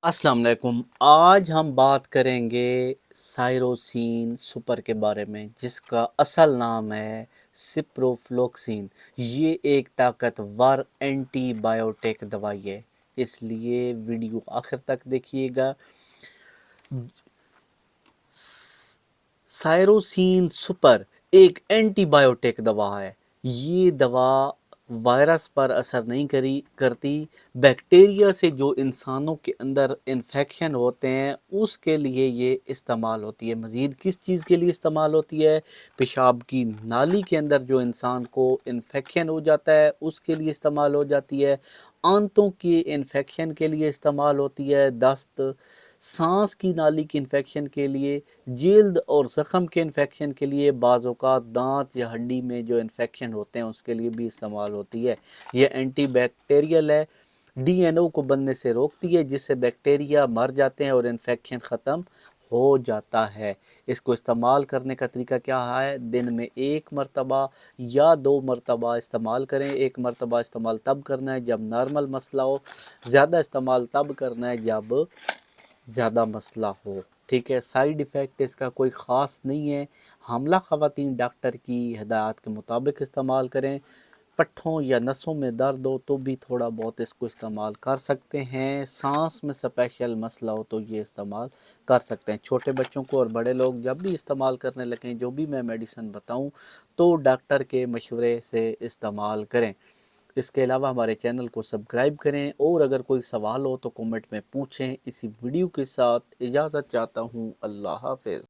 अस्सलाम वालेकुम। आज हम बात करेंगे साइरोसिन सुपर के बारे में, जिसका असल नाम है सिप्रोफ्लोक्सिन। ये एक ताकतवर एंटीबायोटिक दवाई है, इसलिए वीडियो आखिर तक देखिएगा। साइरोसिन सुपर एक एंटीबायोटिक दवा है। ये दवा वायरस पर असर नहीं करती। बैक्टीरिया से जो इंसानों के अंदर इन्फेक्शन होते हैं उसके लिए ये इस्तेमाल होती है। मज़ीद किस चीज़ के लिए इस्तेमाल होती है? पेशाब की नाली के अंदर जो इंसान को इन्फेक्शन हो जाता है उसके लिए इस्तेमाल हो जाती है। आंतों की इन्फेक्शन के लिए इस्तेमाल होती है। दस्त, सांस की नाली की इन्फेक्शन के लिए, जल्द और ज़ख़म के इन्फेक्शन के लिए, बाज़ औक़ात दांत या हड्डी में जो इन्फेक्शन होते हैं उसके लिए भी इस्तेमाल होती है। यह एंटी बैक्टीरियल है, डीएनओ को बनने से रोकती है, जिससे बैक्टीरिया मर जाते हैं और इन्फेक्शन ख़त्म हो जाता है। इसको इस्तेमाल करने का तरीका क्या है? दिन में 1 मरतबा या 2 मरतबा इस्तेमाल करें। 1 मरतबा इस्तेमाल तब करना है जब नॉर्मल मसला हो, ज़्यादा इस्तेमाल तब करना है जब ज़्यादा मसला हो। ठीक है। साइड इफ़ेक्ट इसका कोई ख़ास नहीं है। हामिला ख़वातीन डॉक्टर की हिदायत के मुताबिक इस्तेमाल करें। पट्ठों या नसों में दर्द हो तो भी थोड़ा बहुत इसको इस्तेमाल कर सकते हैं। सांस में स्पेशल मसला हो तो ये इस्तेमाल कर सकते हैं। छोटे बच्चों को और बड़े लोग जब भी इस्तेमाल करने लगें, जो भी मैं मेडिसिन बताऊं तो डॉक्टर के मशवरे से इस्तेमाल करें। इसके अलावा हमारे चैनल को सब्सक्राइब करें, और अगर कोई सवाल हो तो कमेंट में पूछें। इसी वीडियो के साथ इजाज़त चाहता हूँ। अल्लाह हाफ़िज़।